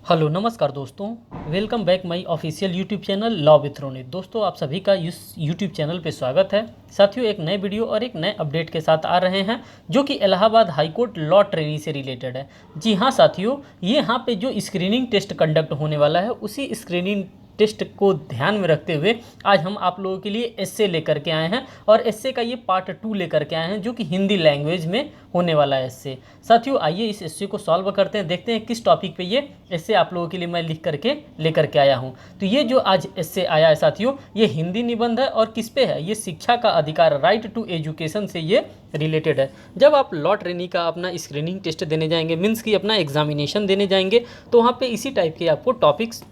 Hello नमस्कार दोस्तों। Welcome back my official YouTube channel law with Ronit. दोस्तों आप सभी का इस यूट्यूब चैनल पे स्वागत है। साथियों एक नए वीडियो और एक नए अपडेट के साथ आ रहे हैं जो कि Allahabad high court law trainee से रिलेटेड है। जी हाँ साथियों, ये यहाँ पे जो स्क्रीनिंग टेस्ट कंडक्ट होने वाला है उसी स्क्रीनिंग टेस्ट को ध्यान में रखते हुए आज हम आप लोगों के लिए एस्से लेकर के आए हैं और एस्से का ये पार्ट 2 लेकर के आए हैं जो कि हिंदी लैंग्वेज में होने वाला है एस्से। साथियों आइए इस एस्से को सॉल्व करते हैं, देखते हैं किस टॉपिक पे ये एस्से आप लोगों के लिए मैं लिख करके लेकर के आया हूँ। तो ये जो आज एस्से आया है साथियों, ये हिंदी निबंध है और किस पे है, ये शिक्षा का अधिकार, राइट टू एजुकेशन से ये रिलेटेड है। जब आप लॉ ट्रेनी का अपना स्क्रीनिंग टेस्ट देने जाएंगे, मीन्स की अपना एग्जामिनेशन देने जाएंगे, तो वहाँ पे इसी टाइप के आपको टॉपिक्स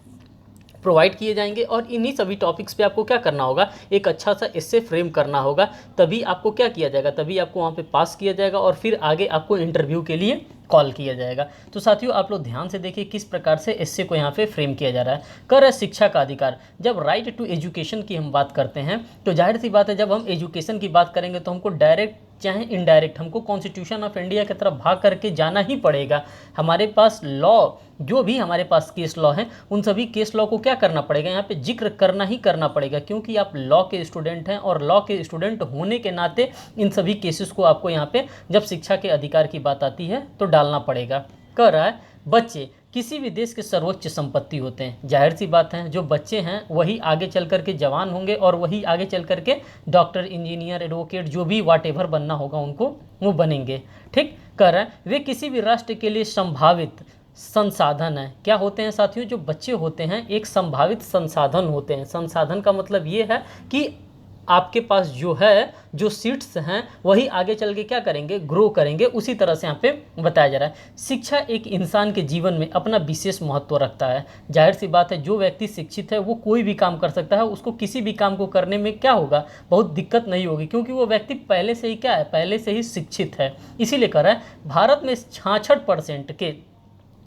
प्रोवाइड किए जाएंगे और इन्हीं सभी टॉपिक्स पे आपको क्या करना होगा, एक अच्छा सा एस्से फ्रेम करना होगा। तभी आपको क्या किया जाएगा, तभी आपको वहाँ पे पास किया जाएगा और फिर आगे आपको इंटरव्यू के लिए कॉल किया जाएगा। तो साथियों आप लोग ध्यान से देखिए किस प्रकार से एस्से को यहाँ पे फ्रेम किया जा रहा है। कर शिक्षा का अधिकार, जब राइट टू एजुकेशन की हम बात करते हैं तो जाहिर सी बात है जब हम एजुकेशन की बात करेंगे तो हमको डायरेक्ट चाहे इनडायरेक्ट हमको कॉन्स्टिट्यूशन ऑफ इंडिया की तरफ भाग करके जाना ही पड़ेगा। हमारे पास लॉ, जो भी हमारे पास केस लॉ हैं उन सभी केस लॉ को क्या करना पड़ेगा, यहाँ पे जिक्र करना ही करना पड़ेगा, क्योंकि आप लॉ के स्टूडेंट हैं और लॉ के स्टूडेंट होने के नाते इन सभी केसेस को आपको यहाँ पे जब शिक्षा के अधिकार की बात आती है तो डालना पड़ेगा। कह रहा है बच्चे किसी भी देश के सर्वोच्च संपत्ति होते हैं। जाहिर सी बात है जो बच्चे हैं वही आगे चल कर के जवान होंगे और वही आगे चल कर के डॉक्टर, इंजीनियर, एडवोकेट, जो भी वाटेवर बनना होगा उनको वो बनेंगे। ठीक कह रहा है वे किसी भी राष्ट्र के लिए संभावित संसाधन है। क्या होते हैं साथियों, जो बच्चे होते हैं एक संभावित संसाधन होते हैं। संसाधन का मतलब ये है कि आपके पास जो है, जो सीट्स हैं वही आगे चल के क्या करेंगे, ग्रो करेंगे। उसी तरह से यहाँ पे बताया जा रहा है शिक्षा एक इंसान के जीवन में अपना विशेष महत्व रखता है। जाहिर सी बात है जो व्यक्ति शिक्षित है वो कोई भी काम कर सकता है, उसको किसी भी काम को करने में क्या होगा, बहुत दिक्कत नहीं होगी, क्योंकि वो व्यक्ति पहले से ही क्या है, पहले से ही शिक्षित है। इसीलिए कह रहा है भारत में 66% के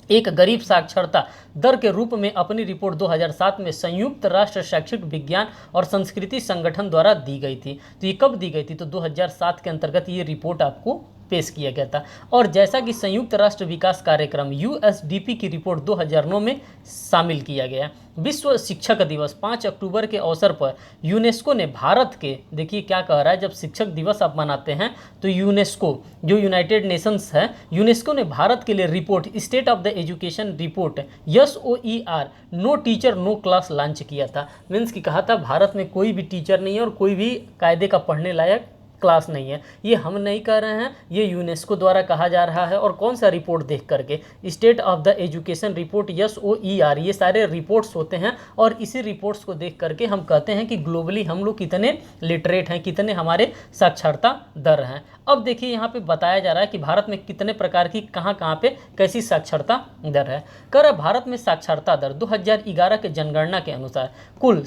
एक गरीब साक्षरता दर के रूप में अपनी रिपोर्ट 2007 में संयुक्त राष्ट्र शैक्षिक विज्ञान और संस्कृति संगठन द्वारा दी गई थी। तो ये कब दी गई थी, तो 2007 के अंतर्गत ये रिपोर्ट आपको पेश किया गया था। और जैसा कि संयुक्त राष्ट्र विकास कार्यक्रम यूएसडीपी की रिपोर्ट 2009 में शामिल किया गया। विश्व शिक्षक दिवस 5 अक्टूबर के अवसर पर यूनेस्को ने भारत के, देखिए क्या कह रहा है, जब शिक्षक दिवस आप मनाते हैं तो यूनेस्को, जो यूनाइटेड नेशंस है, यूनेस्को ने भारत के लिए report state of the education report SOER no teacher no class launch किया था। मीन्स की कहा था भारत में कोई भी टीचर नहीं है और कोई भी कायदे का पढ़ने लायक क्लास नहीं है। ये हम नहीं कह रहे हैं, ये यूनेस्को द्वारा कहा जा रहा है। और कौन सा रिपोर्ट देख करके, state of the education report SOER, ये सारे रिपोर्ट्स होते हैं और इसी रिपोर्ट्स को देख करके हम कहते हैं कि ग्लोबली हम लोग कितने लिटरेट हैं, कितने हमारे साक्षरता दर हैं। अब देखिए यहाँ पे बताया जा रहा है कि भारत में कितने प्रकार की कहाँ पे कैसी साक्षरता दर है। कर भारत में साक्षरता दर 2011 के जनगणना के अनुसार कुल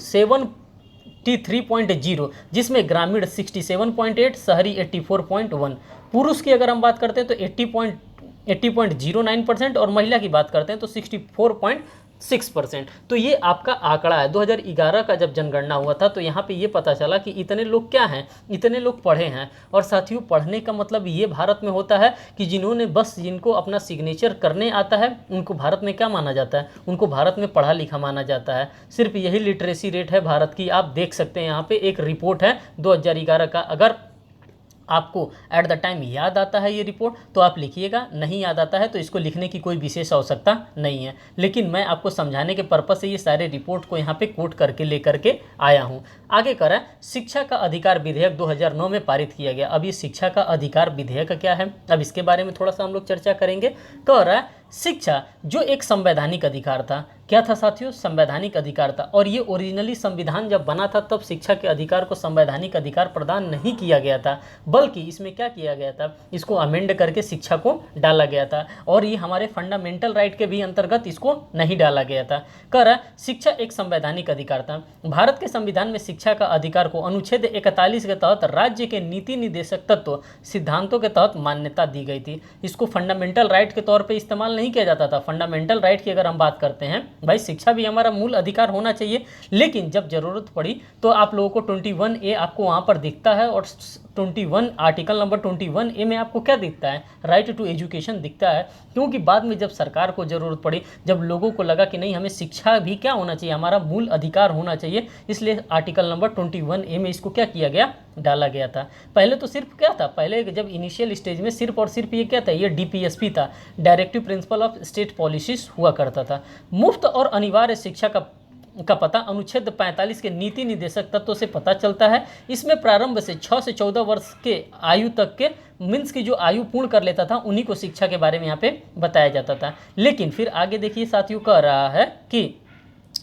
73.0, जिसमें ग्रामीण 67.8, शहरी 84.1। पुरुष की अगर हम बात करते हैं तो 80.09% और महिला की बात करते हैं तो 64.6%। तो ये आपका आंकड़ा है। 2011 का जब जनगणना हुआ था तो यहाँ पे ये पता चला कि इतने लोग क्या हैं, इतने लोग पढ़े हैं। और साथियों पढ़ने का मतलब ये भारत में होता है कि जिन्होंने बस जिनको अपना सिग्नेचर करने आता है उनको भारत में क्या माना जाता है, उनको भारत में पढ़ा लिखा माना जाता है। सिर्फ यही लिटरेसी रेट है भारत की। आप देख सकते हैं यहाँ पे एक रिपोर्ट है 2011 का। अगर आपको एट द टाइम याद आता है ये रिपोर्ट तो आप लिखिएगा, नहीं याद आता है तो इसको लिखने की कोई विशेष आवश्यकता नहीं है। लेकिन मैं आपको समझाने के पर्पज से ये सारे रिपोर्ट को यहाँ पे कोट करके लेकर के आया हूँ। आगे कह रहा है शिक्षा का अधिकार विधेयक 2009 में पारित किया गया। अब ये शिक्षा का अधिकार विधेयक क्या है, अब इसके बारे में थोड़ा सा हम लोग चर्चा करेंगे। कह रहा है शिक्षा जो एक संवैधानिक अधिकार था, क्या था साथियों, संवैधानिक अधिकार था। और ये ओरिजिनली संविधान जब बना था तब शिक्षा के अधिकार को संवैधानिक अधिकार प्रदान नहीं किया गया था, बल्कि इसमें क्या किया गया था, इसको अमेंड करके शिक्षा को डाला गया था। और ये हमारे फंडामेंटल राइट के भी अंतर्गत इसको नहीं डाला गया था। कह रहा शिक्षा एक संवैधानिक अधिकार था। भारत के संविधान में शिक्षा का अधिकार को अनुच्छेद 41 के तहत राज्य के नीति निर्देशक तत्व सिद्धांतों के तहत मान्यता दी गई थी। इसको फंडामेंटल राइट के तौर पर इस्तेमाल नहीं किया जाता था। फंडामेंटल राइट की अगर हम बात करते हैं, भाई शिक्षा भी हमारा मूल अधिकार होना चाहिए, लेकिन जब जरूरत पड़ी तो आप लोगों को 21A आपको वहाँ पर दिखता है और 21 आर्टिकल नंबर 21A में आपको क्या दिखता है, राइट टू एजुकेशन दिखता है। क्योंकि बाद में जब सरकार को ज़रूरत पड़ी, जब लोगों को लगा कि नहीं हमें शिक्षा भी क्या होना चाहिए, हमारा मूल अधिकार होना चाहिए, इसलिए आर्टिकल नंबर 21A में इसको क्या किया गया, डाला गया था। पहले तो सिर्फ क्या था, पहले जब इनिशियल स्टेज में सिर्फ और सिर्फ ये क्या था, ये DPSP था, directive principle of state policies हुआ करता था। मुफ्त और अनिवार्य शिक्षा का पता अनुच्छेद 45 के नीति निर्देशक तत्वों से पता चलता है। इसमें प्रारंभ से 6 से 14 वर्ष के आयु तक के मीन्स की जो आयु पूर्ण कर लेता था उन्हीं को शिक्षा के बारे में यहाँ पे बताया जाता था। लेकिन फिर आगे देखिए साथियों, कह रहा है कि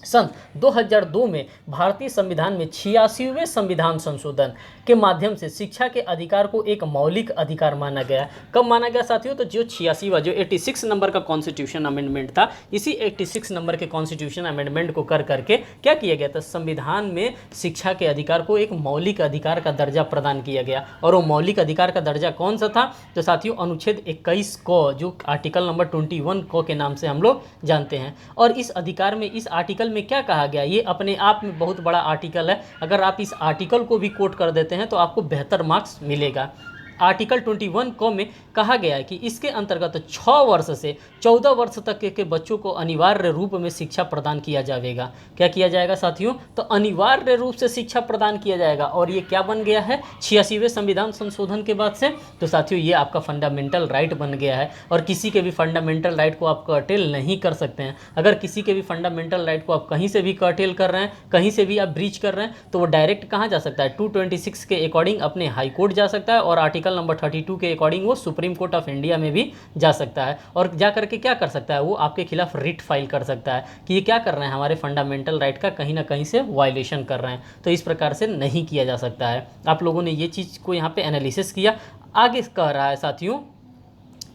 सन 2002 में भारतीय संविधान में 86वें संविधान संशोधन के माध्यम से शिक्षा के अधिकार को एक मौलिक अधिकार माना गया। कब माना गया साथियों, तो जो 86वां जो 86 नंबर का कॉन्स्टिट्यूशन अमेंडमेंट था, इसी 86 नंबर के कॉन्स्टिट्यूशन अमेंडमेंट को कर करके क्या किया गया था, संविधान में शिक्षा के अधिकार को एक मौलिक अधिकार का दर्जा प्रदान किया गया। और वो मौलिक अधिकार का दर्जा कौन सा था, तो साथियों अनुच्छेद 21 को, जो आर्टिकल नंबर 21 को के नाम से हम लोग जानते हैं। और इस अधिकार में, इस आर्टिकल में क्या कहा गया, ये अपने आप में बहुत बड़ा आर्टिकल है। अगर आप इस आर्टिकल को भी कोट कर देते हैं तो आपको बेहतर मार्क्स मिलेगा। आर्टिकल 21 को में कहा गया है कि इसके अंतर्गत 6 वर्ष से 14 वर्ष तक के बच्चों को अनिवार्य रूप में शिक्षा प्रदान किया जाएगा। क्या किया जाएगा साथियों, तो अनिवार्य रूप से शिक्षा प्रदान किया जाएगा। और ये क्या बन गया है 86वें संविधान संशोधन के बाद से, तो साथियों ये आपका फंडामेंटल राइट बन गया है। और किसी के भी फंडामेंटल राइट को आप कर्टेल नहीं कर सकते हैं। अगर किसी के भी फंडामेंटल राइट को आप कहीं से भी कर्टेल कर रहे हैं, कहीं से भी आप ब्रीच कर रहे हैं, तो वो डायरेक्ट कहाँ जा सकता है, 226 के अकॉर्डिंग अपने हाई कोर्ट जा सकता है, और आर्टिकल नंबर 32 के अकॉर्डिंग वो सुप्रीम कोर्ट ऑफ इंडिया में भी जा सकता है। और जा करके क्या कर सकता है, वो आपके खिलाफ रिट फाइल कर सकता है कि ये क्या कर रहे हैं, हमारे फंडामेंटल राइट का कहीं ना कहीं से वायलेशन कर रहे हैं। तो इस प्रकार से नहीं किया जा सकता है। आप लोगों ने ये चीज़ को यहाँ पे एनालिसिस किया। आगे कह रहा है साथियों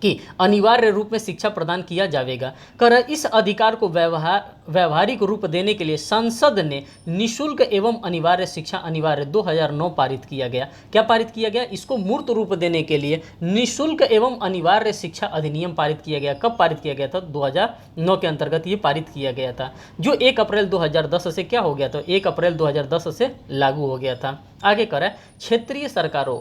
कि अनिवार्य रूप में शिक्षा प्रदान किया जाएगा। कर इस अधिकार को व्यवहारिक रूप देने के लिए संसद ने निःशुल्क एवं अनिवार्य शिक्षा अनिवार्य 2009 पारित किया गया। क्या पारित किया गया, इसको मूर्त रूप देने के लिए निःशुल्क एवं अनिवार्य शिक्षा अधिनियम पारित किया गया। कब पारित किया गया था, 2009 के अंतर्गत ये पारित किया गया था, जो 1 अप्रैल 2010 से क्या हो गया, तो 1 अप्रैल 2010 से लागू हो गया था। आगे कर क्षेत्रीय सरकारों,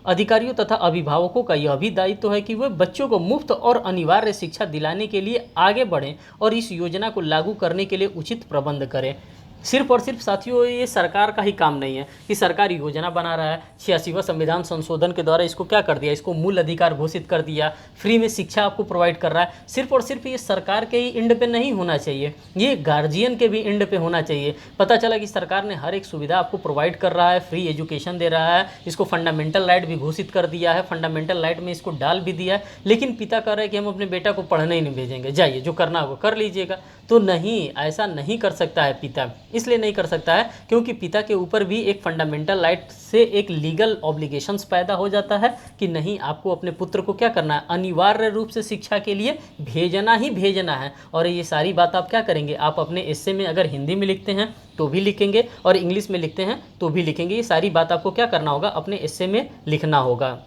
अधिकारियों तथा अभिभावकों का यह भी दायित्व है कि वे बच्चों को मुफ्त और अनिवार्य शिक्षा दिलाने के लिए आगे बढ़ें और इस योजना को लागू करने के लिए उचित प्रबंध करें। सिर्फ और सिर्फ साथियों ये सरकार का ही काम नहीं है कि सरकार योजना बना रहा है, 86वां संविधान संशोधन के द्वारा इसको क्या कर दिया, इसको मूल अधिकार घोषित कर दिया, फ्री में शिक्षा आपको प्रोवाइड कर रहा है। सिर्फ और सिर्फ ये सरकार के ही इंड पे नहीं होना चाहिए, ये गार्जियन के भी इंड पे होना चाहिए। पता चला कि सरकार ने हर एक सुविधा आपको प्रोवाइड कर रहा है, फ्री एजुकेशन दे रहा है, इसको फंडामेंटल राइट भी घोषित कर दिया है, फंडामेंटल राइट में इसको डाल भी दिया है, लेकिन पिता कह रहे हैं कि हम अपने बेटा को पढ़ने ही नहीं भेजेंगे, जाइए जो करना होगा कर लीजिएगा। तो नहीं, ऐसा नहीं कर सकता है पिता। इसलिए नहीं कर सकता है क्योंकि पिता के ऊपर भी एक फंडामेंटल राइट से एक लीगल ऑब्लिगेशंस पैदा हो जाता है कि नहीं, आपको अपने पुत्र को क्या करना है, अनिवार्य रूप से शिक्षा के लिए भेजना ही भेजना है। और ये सारी बात आप क्या करेंगे, आप अपने एस्से में अगर हिंदी में लिखते हैं तो भी लिखेंगे और इंग्लिश में लिखते हैं तो भी लिखेंगे। ये सारी बात आपको क्या करना होगा, अपने एस्से में लिखना होगा।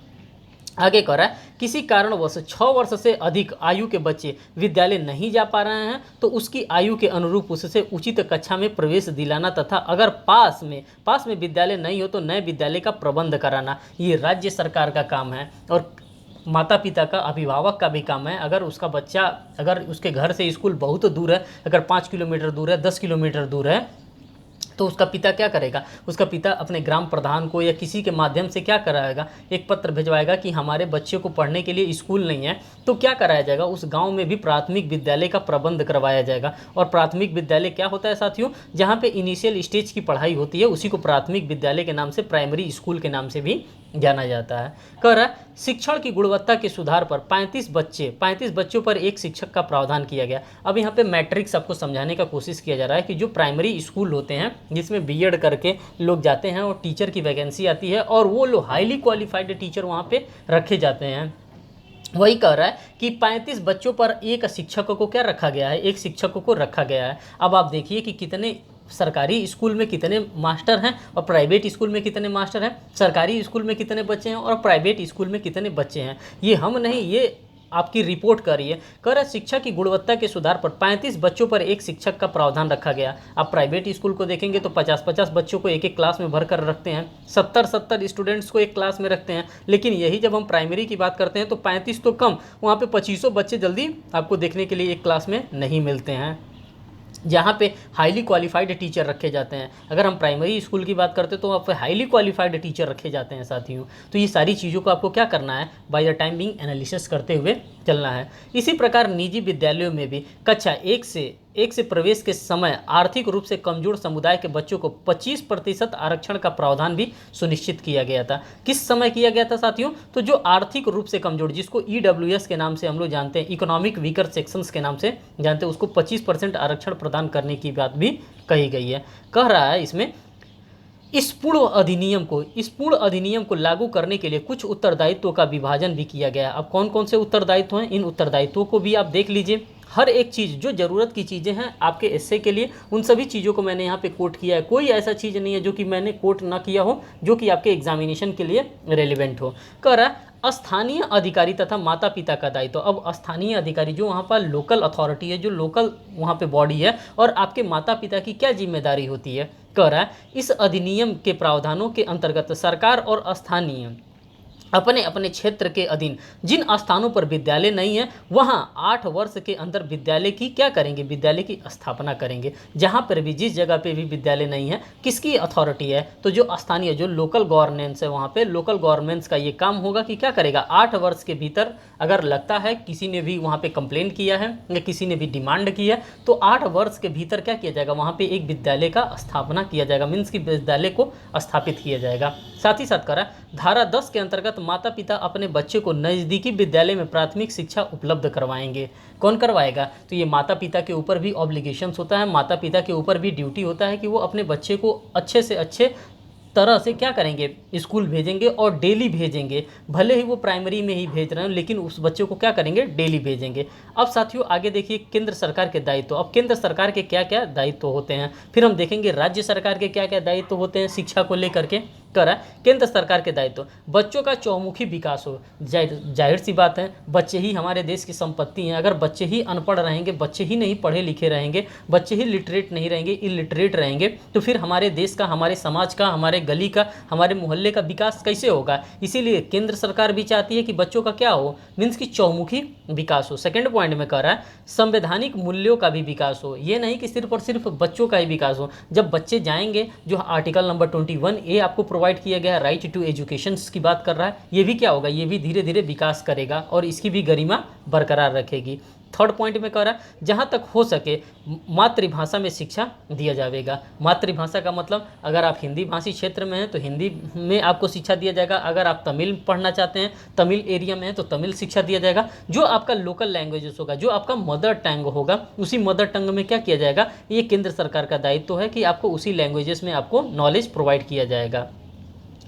आगे कह रहा है किसी कारणवश 6 वर्ष से अधिक आयु के बच्चे विद्यालय नहीं जा पा रहे हैं तो उसकी आयु के अनुरूप उससे उचित कक्षा में प्रवेश दिलाना तथा अगर पास में विद्यालय नहीं हो तो नए विद्यालय का प्रबंध कराना, ये राज्य सरकार का काम है। और माता पिता का, अभिभावक का भी काम है। अगर उसका बच्चा, अगर उसके घर से स्कूल बहुत दूर है, अगर 5 किलोमीटर दूर है, 10 किलोमीटर दूर है, तो उसका पिता क्या करेगा, उसका पिता अपने ग्राम प्रधान को या किसी के माध्यम से क्या कराएगा, एक पत्र भिजवाएगा कि हमारे बच्चे को पढ़ने के लिए स्कूल नहीं है। तो क्या कराया जाएगा, उस गांव में भी प्राथमिक विद्यालय का प्रबंध करवाया जाएगा। और प्राथमिक विद्यालय क्या होता है साथियों, जहाँ पे इनिशियल स्टेज की पढ़ाई होती है उसी को प्राथमिक विद्यालय के नाम से, प्राइमरी स्कूल के नाम से भी जाना जाता है। कह रहा है शिक्षण की गुणवत्ता के सुधार पर 35 बच्चों पर एक शिक्षक का प्रावधान किया गया। अब यहाँ पे मैट्रिक्स आपको समझाने का कोशिश किया जा रहा है कि जो प्राइमरी स्कूल होते हैं जिसमें बीएड करके लोग जाते हैं और टीचर की वैकेंसी आती है और वो लोग हाईली क्वालिफाइड टीचर वहाँ पे रखे जाते हैं, वही कह रहा है कि 35 बच्चों पर एक शिक्षक को क्या रखा गया है, एक शिक्षक को रखा गया है। अब आप देखिए कि कितने सरकारी स्कूल में कितने मास्टर हैं और प्राइवेट स्कूल में कितने मास्टर हैं, सरकारी स्कूल में कितने बच्चे हैं और प्राइवेट स्कूल में कितने बच्चे हैं। ये हम नहीं, ये आपकी रिपोर्ट कर रही है, कह रहा है शिक्षा की गुणवत्ता के सुधार पर 35 बच्चों पर एक शिक्षक का प्रावधान रखा गया। आप प्राइवेट स्कूल को देखेंगे तो 50-50 बच्चों को एक एक क्लास में भर कर रखते हैं, 70-70 स्टूडेंट्स को एक क्लास में रखते हैं। लेकिन यही जब हम प्राइमरी की बात करते हैं तो 35 तो कम, वहाँ पे 25 बच्चे जल्दी आपको देखने के लिए एक क्लास में नहीं मिलते हैं, जहाँ पे हाईली क्वालिफाइड टीचर रखे जाते हैं। अगर हम प्राइमरी स्कूल की बात करते हैं तो वहाँ पे हाईली क्वालिफाइड टीचर रखे जाते हैं साथियों। तो ये सारी चीज़ों को आपको क्या करना है, by the time being analysis करते हुए चलना है। इसी प्रकार निजी विद्यालयों में भी कक्षा एक से प्रवेश के समय आर्थिक रूप से कमजोर समुदाय के बच्चों को 25% आरक्षण का प्रावधान भी सुनिश्चित किया गया था। किस समय किया गया था साथियों, तो जो आर्थिक रूप से कमजोर, जिसको EWS के नाम से हम लोग जानते हैं, इकोनॉमिक वीकर सेक्शंस के नाम से जानते हैं, उसको 25% आरक्षण प्रदान करने की बात भी कही गई है। कह रहा है इसमें इस पूर्ण अधिनियम को लागू करने के लिए कुछ उत्तरदायित्वों का विभाजन भी किया गया है। अब कौन कौन से उत्तरदायित्व हैं, इन उत्तरदायित्वों को भी आप देख लीजिए। हर एक चीज़ जो ज़रूरत की चीज़ें हैं आपके एस्से के लिए, उन सभी चीज़ों को मैंने यहाँ पे कोट किया है। कोई ऐसा चीज़ नहीं है जो कि मैंने कोट ना किया हो जो कि आपके एग्जामिनेशन के लिए रेलिवेंट हो। कह रहा है स्थानीय अधिकारी तथा माता पिता का दायित्व। अब स्थानीय अधिकारी जो वहाँ पर लोकल अथॉरिटी है, जो लोकल वहाँ पे बॉडी है, और आपके माता पिता की क्या जिम्मेदारी होती है। कह रहा है इस अधिनियम के प्रावधानों के अंतर्गत सरकार और स्थानीय अपने अपने क्षेत्र के अधीन जिन स्थानों पर विद्यालय नहीं है वहाँ 8 वर्ष के अंदर विद्यालय की क्या करेंगे, विद्यालय की स्थापना करेंगे। जहाँ पर भी, जिस जगह पे भी विद्यालय नहीं है, किसकी अथॉरिटी है, तो जो स्थानीय, जो लोकल गवर्नेंस है, वहाँ पे लोकल गवर्नेंस का ये काम होगा कि क्या करेगा, 8 वर्ष के भीतर अगर लगता है किसी ने भी वहाँ पे कंप्लेन किया है या किसी ने भी डिमांड की है तो 8 वर्ष के भीतर क्या किया जाएगा, वहाँ पे एक विद्यालय का स्थापना किया जाएगा, मीन्स कि विद्यालय को स्थापित किया जाएगा। साथ ही साथ करा धारा 10 के अंतर्गत माता पिता अपने बच्चे को नज़दीकी विद्यालय में प्राथमिक शिक्षा उपलब्ध करवाएंगे। कौन करवाएगा, तो ये माता पिता के ऊपर भी ऑब्लिगेशंस होता है, माता पिता के ऊपर भी ड्यूटी होता है कि वो अपने बच्चे को अच्छे से अच्छे तरह से क्या करेंगे, स्कूल भेजेंगे और डेली भेजेंगे। भले ही वो प्राइमरी में ही भेज रहे हैं लेकिन उस बच्चे को क्या करेंगे, डेली भेजेंगे। अब साथियों आगे देखिए केंद्र सरकार के दायित्व। अब केंद्र सरकार के क्या क्या दायित्व होते हैं, फिर हम देखेंगे राज्य सरकार के क्या क्या दायित्व होते हैं शिक्षा को लेकर के। करा केंद्र सरकार के दायित्व, बच्चों का चौमुखी विकास हो। जाहिर सी बात है, बच्चे ही हमारे देश की संपत्ति हैं। अगर बच्चे ही अनपढ़ रहेंगे, बच्चे ही नहीं पढ़े लिखे रहेंगे, बच्चे ही लिटरेट नहीं रहेंगे, इलिटरेट रहेंगे, तो फिर हमारे देश का, हमारे समाज का, हमारे गली का, हमारे मोहल्ले का विकास कैसे होगा। इसीलिए केंद्र सरकार भी चाहती है कि बच्चों का क्या हो, मीन्स की चौमुखी विकास हो। सेकंड पॉइंट में कह रहा है संवैधानिक मूल्यों का भी विकास हो। ये नहीं कि सिर्फ और सिर्फ बच्चों का ही विकास हो। जब बच्चे जाएंगे, जो आर्टिकल नंबर 21A आपको प्रोवाइड किया गया, राइट टू एजुकेशन की बात कर रहा है, ये भी क्या होगा, ये भी धीरे धीरे विकास करेगा और इसकी भी गरिमा बरकरार रखेगी। थर्ड पॉइंट में कह रहा है जहाँ तक हो सके मातृभाषा में शिक्षा दिया जाएगा। मातृभाषा का मतलब अगर आप हिंदी भाषी क्षेत्र में हैं तो हिंदी में आपको शिक्षा दिया जाएगा, अगर आप तमिल पढ़ना चाहते हैं, तमिल एरिया में हैं तो तमिल शिक्षा दिया जाएगा। जो आपका लोकल लैंग्वेजेस होगा, जो आपका मदर टंग होगा, उसी मदर टंग में क्या किया जाएगा, ये केंद्र सरकार का दायित्व है कि आपको उसी लैंग्वेजेस में आपको नॉलेज प्रोवाइड किया जाएगा।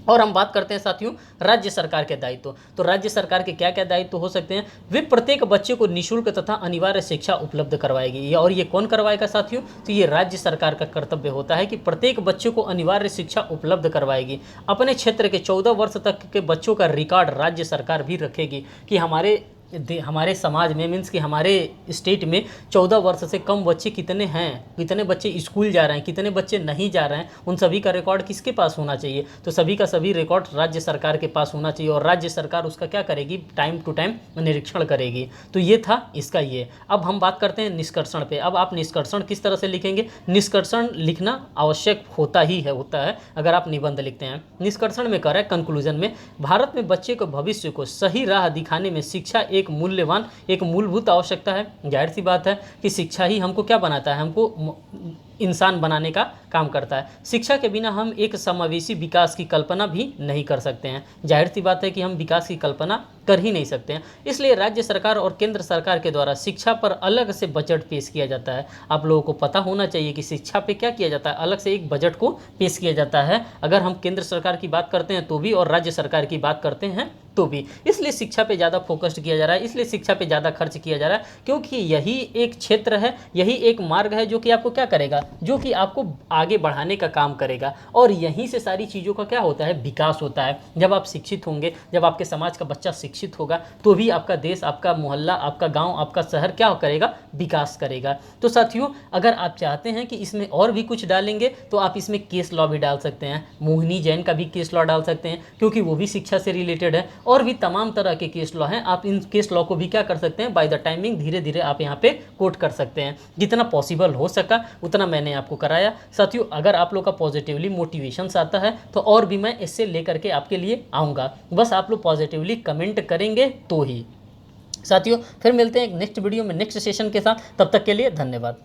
और हम बात करते हैं साथियों राज्य सरकार के दायित्व। तो राज्य सरकार के क्या क्या दायित्व हो सकते हैं, वे प्रत्येक बच्चे को निःशुल्क तथा अनिवार्य शिक्षा उपलब्ध करवाएगी। और ये कौन करवाएगा साथियों, तो ये राज्य सरकार का कर्तव्य होता है कि प्रत्येक बच्चे को अनिवार्य शिक्षा उपलब्ध करवाएगी। अपने क्षेत्र के 14 वर्ष तक के बच्चों का रिकॉर्ड राज्य सरकार भी रखेगी कि हमारे समाज में, मीन्स कि हमारे स्टेट में 14 वर्ष से कम बच्चे कितने हैं, कितने बच्चे स्कूल जा रहे हैं, कितने बच्चे नहीं जा रहे हैं, उन सभी का रिकॉर्ड किसके पास होना चाहिए, तो सभी का सभी रिकॉर्ड राज्य सरकार के पास होना चाहिए। और राज्य सरकार उसका क्या करेगी, टाइम टू टाइम निरीक्षण करेगी। तो ये था इसका ये। अब हम बात करते हैं निष्कर्षण पे। अब आप निष्कर्षण किस तरह से लिखेंगे, निष्कर्षण लिखना आवश्यक होता है अगर आप निबंध लिखते हैं। निष्कर्षण में कह रहा है कंक्लूजन में, भारत में बच्चे को भविष्य को सही राह दिखाने में शिक्षा एक मूलभूत आवश्यकता है। जाहिर सी बात है कि शिक्षा ही हमको क्या बनाता है, हमको इंसान बनाने का काम करता है। शिक्षा के बिना हम एक समावेशी विकास की कल्पना भी नहीं कर सकते हैं। जाहिर सी बात है कि हम विकास की कल्पना कर ही नहीं सकते हैं। इसलिए राज्य सरकार और केंद्र सरकार के द्वारा शिक्षा पर अलग से बजट पेश किया जाता है। आप लोगों को पता होना चाहिए कि शिक्षा पे क्या किया जाता है, अलग से एक बजट को पेश किया जाता है। अगर हम केंद्र सरकार की बात करते हैं तो भी और राज्य सरकार की बात करते हैं तो भी। इसलिए शिक्षा पे ज़्यादा फोकस्ड किया जा रहा है, इसलिए शिक्षा पे ज़्यादा खर्च किया जा रहा है, क्योंकि यही एक क्षेत्र है, यही एक मार्ग है जो कि आपको क्या करेगा, जो कि आपको आगे बढ़ाने का काम करेगा। और यहीं से सारी चीज़ों का क्या होता है, विकास होता है। जब आप शिक्षित होंगे, जब आपके समाज का बच्चा शिक्षित होगा, तो भी आपका देश, आपका मोहल्ला, आपका गांव, आपका शहर क्या करेगा, विकास करेगा। तो साथियों, अगर आप चाहते हैं कि इसमें और भी कुछ डालेंगे तो आप इसमें केस लॉ भी डाल सकते हैं। मोहिनी जैन का भी केस लॉ डाल सकते हैं, क्योंकि वो भी शिक्षा से रिलेटेड है। और भी तमाम तरह के केस लॉ हैं, आप इन केस लॉ को भी क्या कर सकते हैं, बाय द टाइमिंग धीरे धीरे आप यहाँ पे कोट कर सकते हैं। जितना पॉसिबल हो सका उतना मैंने आपको कराया। साथियों, अगर आप लोग का पॉजिटिवली मोटिवेशन आता है तो और भी मैं इससे लेकर के आपके लिए आऊँगा। बस आप लोग पॉजिटिवली कमेंट करेंगे तो ही। साथियों, फिर मिलते हैं एक नेक्स्ट वीडियो में नेक्स्ट सेशन के साथ। तब तक के लिए धन्यवाद।